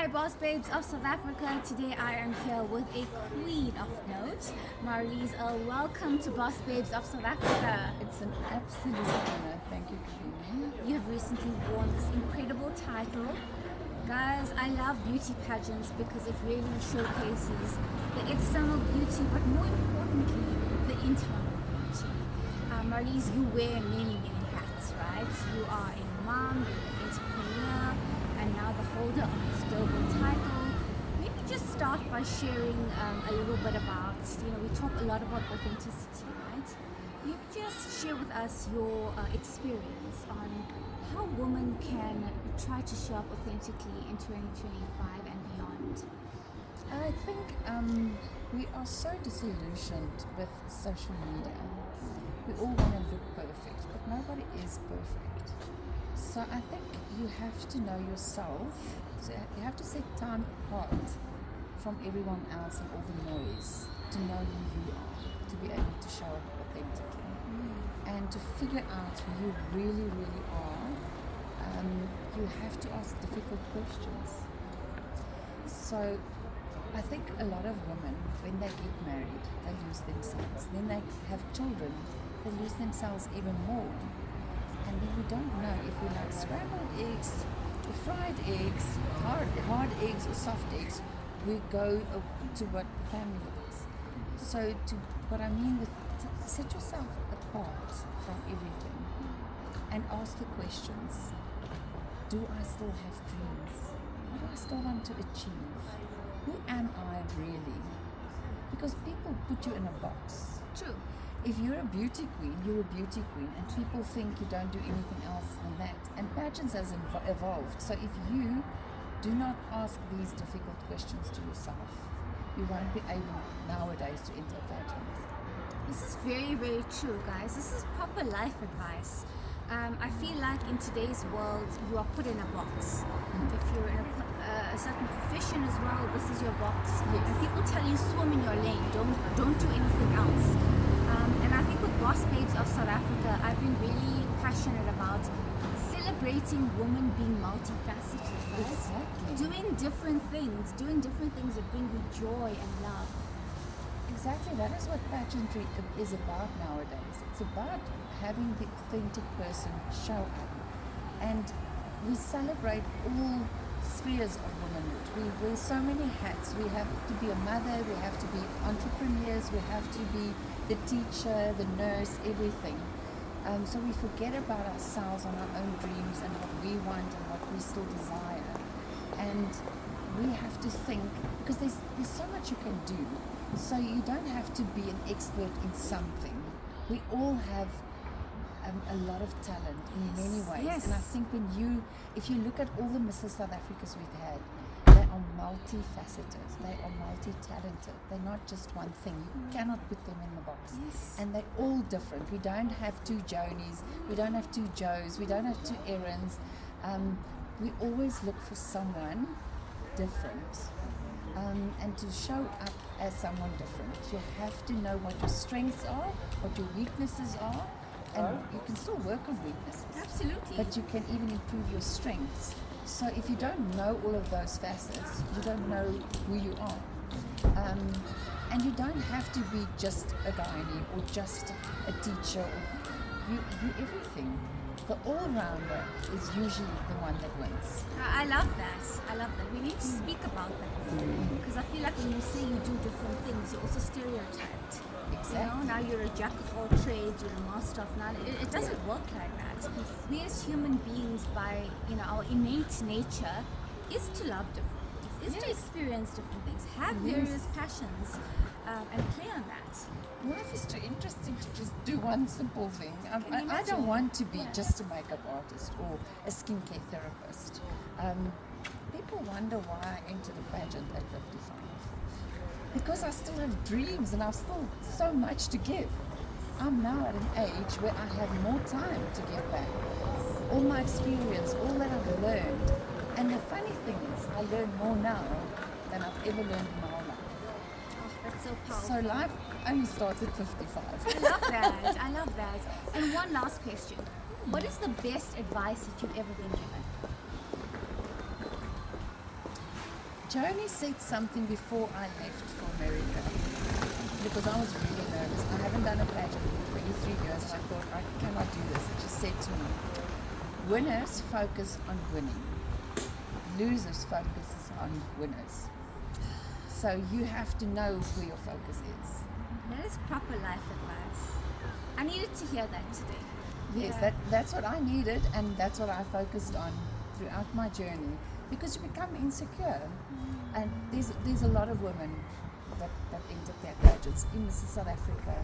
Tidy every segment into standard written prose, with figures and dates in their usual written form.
Hi, Boss Babes of South Africa. Today I am here with a queen of note, Marlies. Welcome to Boss Babes of South Africa. It's an absolute honor. Thank you for being here. You have recently won this incredible title. Guys, I love beauty pageants because it really showcases the external beauty, but more importantly, the internal beauty. Marlies, you wear many hats, right? You are a mom, you're an entrepreneur, and now the holder of this global title. Maybe just start by sharing a little bit about, we talk a lot about authenticity, right? Maybe just share with us your experience on how women can try to show up authentically in 2025 and beyond. I think we are so disillusioned with social media. We all want to look perfect, but nobody is perfect. So I think you have to know yourself. So you have to set time apart from everyone else and all the noise to know who you are, to be able to show up authentically, and to figure out who you really are. You have to ask difficult questions. So I think a lot of women, when they get married, they lose themselves. Then they have children, they lose themselves even more. And then we don't know if we like scrambled eggs or fried eggs, hard eggs or soft eggs. We go to what family is. So to what I mean with set yourself apart from everything and ask the questions. Do I still have dreams? What do I still want to achieve? Who am I really? Because people put you in a box. True. If you're a beauty queen, you're a beauty queen, and people think you don't do anything else than that. And pageants has evolved. So if you do not ask these difficult questions to yourself, you won't be able nowadays to enter a pageant. This is very true, guys. This is proper life advice. I feel like in today's world, you are put in a box. If you're in a certain profession as well, this is your box. Yes. And people tell you swim in your lane, don't do anything else. And I think with Boss Babes of South Africa, I've been really passionate about celebrating women being multifaceted, right? Exactly. Doing different things that bring you joy and love. Exactly, that is what pageantry is about nowadays. It's about having the authentic person show up. And we celebrate all spheres of womanhood. We wear so many hats. We have to be a mother, we have to be entrepreneurs, we have to be the teacher, the nurse, everything. So we forget about ourselves and our own dreams and what we want and what we still desire. And we have to think, because there's so much you can do. So you don't have to be an expert in something. We all have a lot of talent in many ways. Yes. And I think if you look at all the Mrs. South Africas we've had, they are multifaceted. They are multi-talented. They're not just one thing. You cannot put them in the box. Yes. And they're all different. We don't have two Jonies. We don't have two Joes. We don't have two Erins. We always look for someone different. And to show up as someone different, you have to know what your strengths are, what your weaknesses are, and you can still work on weaknesses. Absolutely. But you can even improve your strengths. So if you don't know all of those facets, you don't know who you are. And you don't have to be just a gynae or just a teacher. You everything. The all-rounder is usually the one that wins. I love that. We need to speak about that because I feel like when you say you do different things, you're also stereotyped. Exactly. Now you're a jack of all trades, you're a master of none. It doesn't work like that. We as human beings, by our innate nature, is to love different things, is to experience different things, have various passions, and play on that. Life is too interesting to just do one simple thing. Can you I imagine? don't want to be just a makeup artist or a skincare therapist. People wonder why I entered a pageant at 55. Because I still have dreams and I've still so much to give. I'm now at an age where I have more time to give back. All my experience, all that I've learned. And the funny thing is, I learn more now than I've ever learned in my whole life. Oh, that's so powerful. So life only starts at 55. I love that. And one last question. What is the best advice that you've ever been given? Joni said something before I left for America because I was really nervous. I haven't done a pageant in 23 years and I thought I cannot do this. And she said to me, winners focus on winning. Losers focuses on winners. So you have to know where your focus is. That is proper life advice. I needed to hear that today. Yes, Yeah. that's what I needed, and that's what I focused on throughout my journey, because you become insecure. And there's a lot of women that entered their pageants in Mrs. South Africa,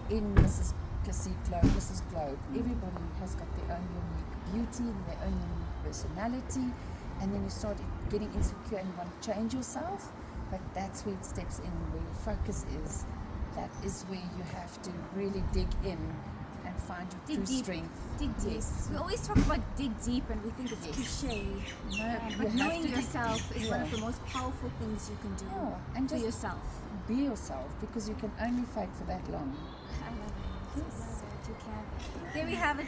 in Mrs. Globe, Mrs. Globe. Everybody has got their own unique beauty, their own unique personality, and then you start getting insecure and you want to change yourself. But that's where it steps in, where your focus is. That is where you have to really dig in and find your Dig true deep. strength. Dig deep. Yes. We always talk about dig deep and we think it's Yes. cliche. No, you But have knowing to dig yourself is one yeah. of the most powerful things you can do Yeah, and for just yourself. be yourself, because you can only fight for that long. I love it. Yes. I love it. You can. There we have it,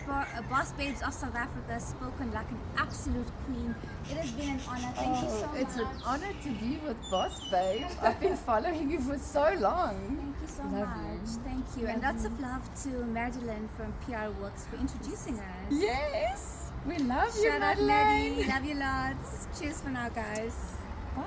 Boss Babes of South Africa, spoken like an absolute queen. It has been an honor. Thank you so It's much. an honor to be with Boss Babe. I've been following you for so long. Thank you so Love much. you. Thank you. And Love lots you. of love to Madeline from PR Works for introducing us. Yes, we love you, Shout out, Madeline. Maddie. Love you lots. Cheers for now, guys. Bye.